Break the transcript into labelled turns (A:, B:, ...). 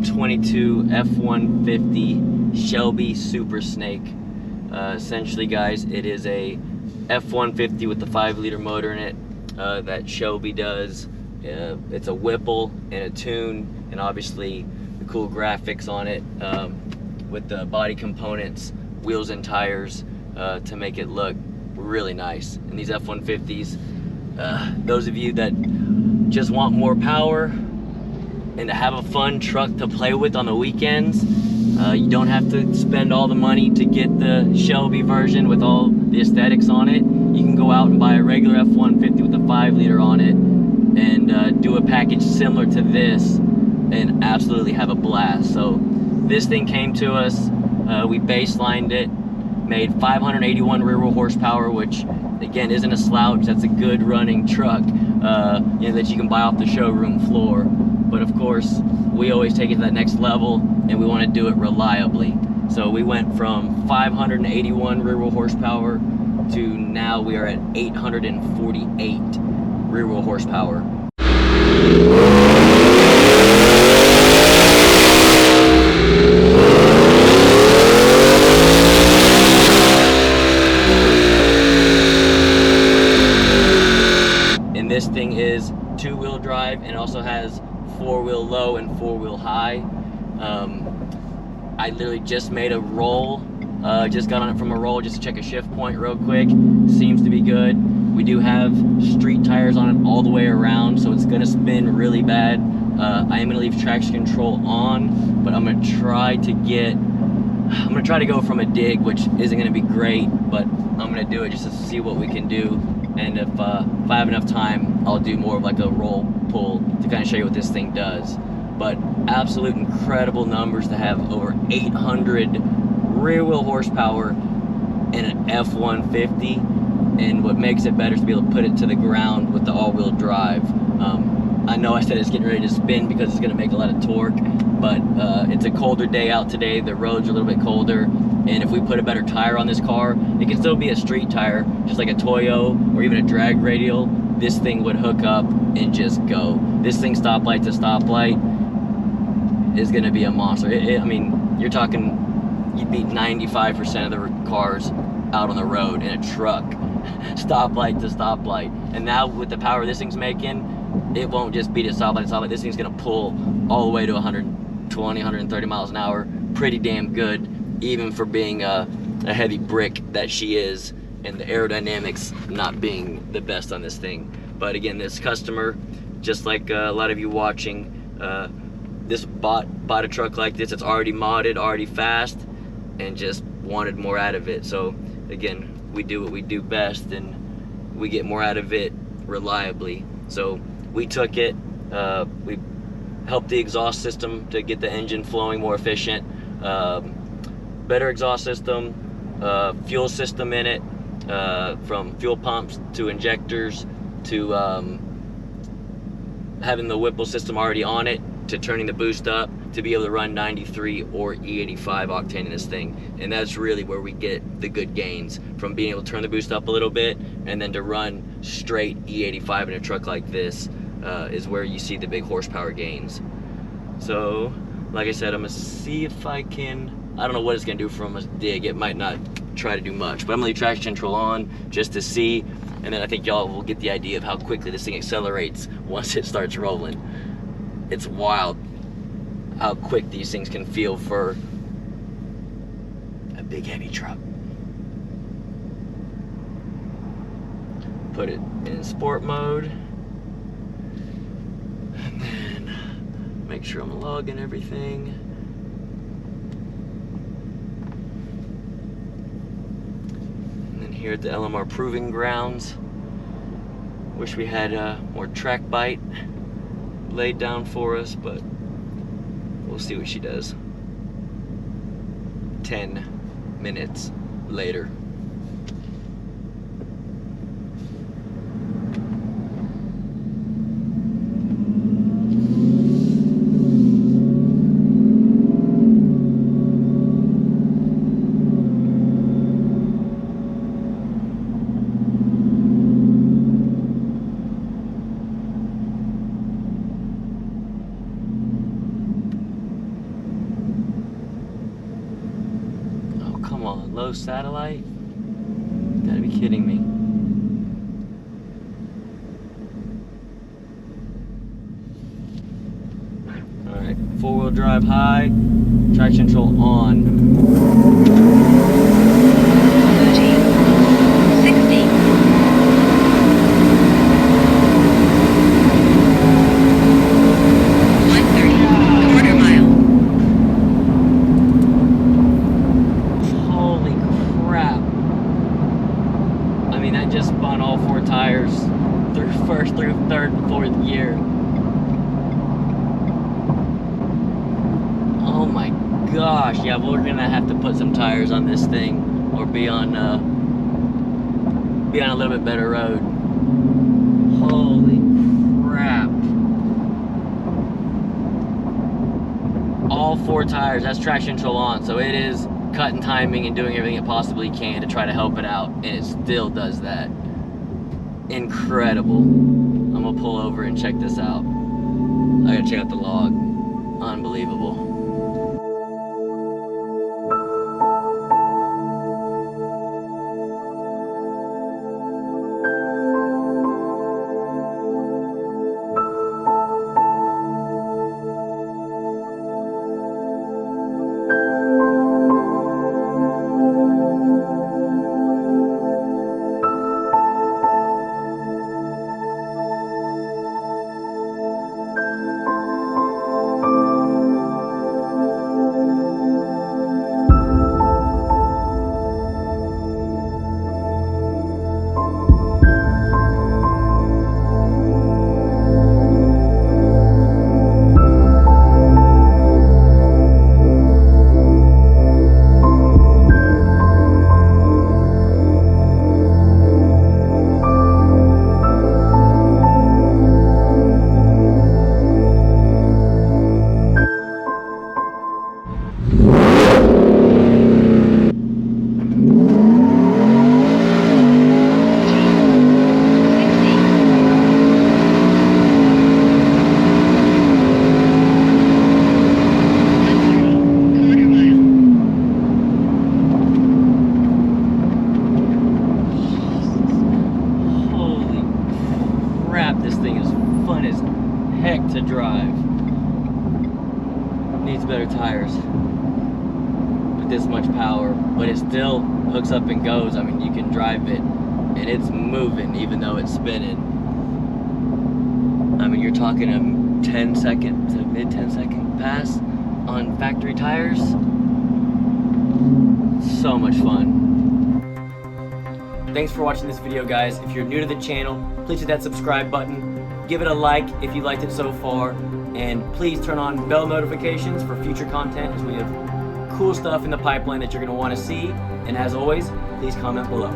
A: 2022 F-150 Shelby Super Snake. Essentially, guys, it is a F-150 with the 5-liter motor in it that Shelby does. It's a Whipple and a tune, and obviously the cool graphics on it with the body components, wheels and tires to make it look really nice. And these F-150s, those of you that just want more power and to have a fun truck to play with on the weekends, you don't have to spend all the money to get the Shelby version with all the aesthetics on it. You can go out and buy a regular F-150 with a 5-liter on it and do a package similar to this and absolutely have a blast. So this thing came to us, we baselined it, made 581 rear wheel horsepower, which again isn't a slouch. That's a good running truck, you know, that you can buy off the showroom floor. But of course, we always take it to that next level, and we want to do it reliably. So we went from 581 rear wheel horsepower to now we are at 848 rear wheel horsepower. And this thing is 2-wheel drive, and it also has 4-wheel low and 4-wheel high. I literally just made a roll, just got on it from a roll just to check a shift point real quick. Seems to be good. We do have street tires on it all the way around, so it's gonna spin really bad. I am gonna leave traction control on, but I'm gonna try to go from a dig, which isn't gonna be great, but I'm gonna do it just to see what we can do. And if I have enough time, I'll do more of like a roll pull to kind of show you what this thing does. But absolute incredible numbers to have over 800 rear wheel horsepower in an F-150. And what makes it better is to be able to put it to the ground with the all-wheel drive. I know I said it's getting ready to spin because it's going to make a lot of torque, but it's a colder day out today. The roads are a little bit colder, and if we put a better tire on this car, it can still be a street tire, just like a Toyo or even a drag radial. This thing would hook up and just go. This thing, stoplight to stoplight, is going to be a monster. I mean, you're talking, you'd beat 95% of the cars out on the road in a truck, stoplight to stoplight. And now with the power this thing's making, it won't just beat a stoplight to stoplight. This thing's gonna pull all the way to 120, 130 miles an hour. Pretty damn good, even for being a heavy brick that she is, and the aerodynamics not being the best on this thing. But again, this customer, just like a lot of you watching, this bought a truck like this. It's already modded, already fast, and just wanted more out of it. So again, we do what we do best, and we get more out of it reliably. So we took it, we helped the exhaust system to get the engine flowing more efficient, better exhaust system, fuel system in it, from fuel pumps to injectors to having the Whipple system already on it, to turning the boost up to be able to run 93 or E85 octane in this thing. And that's really where we get the good gains, from being able to turn the boost up a little bit and then to run straight E85 in a truck like this is where you see the big horsepower gains. So like I said, I'm gonna see if I can, I don't know what it's gonna do from a dig. It might not try to do much, but I'm gonna leave traction control on just to see, and then I think y'all will get the idea of how quickly this thing accelerates once it starts rolling. It's wild how quick these things can feel for a big heavy truck. Put it in sport mode, and then make sure I'm logging everything. And then here at the LMR Proving Grounds, wish we had more track bite laid down for us, but we'll see what she does. 10 minutes later. no satellite? You gotta be kidding me. Alright, 4-wheel drive high, traction control on.
B: 30, 60. 130, quarter mile.
A: Holy crap. I mean, I just spun all 4 tires through first, through third, and fourth gear. Oh my gosh, yeah, we're gonna have to put some tires on this thing or be on a little bit better road. Holy crap. All 4 tires, that's traction control on, so it is cutting timing and doing everything it possibly can to try to help it out, and it still does that. Incredible. I'm gonna pull over and check this out. I gotta check out the log. Unbelievable. This thing is fun as heck to drive. Needs better tires with this much power, but it still hooks up and goes. I mean, you can drive it and it's moving even though it's spinning. I mean, you're talking a 10-second to mid 10-second pass on factory tires. So much fun. Thanks for watching this video, guys. If you're new to the channel, please hit that subscribe button. Give it a like if you liked it so far. And please turn on bell notifications for future content, as we have cool stuff in the pipeline that you're going to want to see. And as always, please comment below.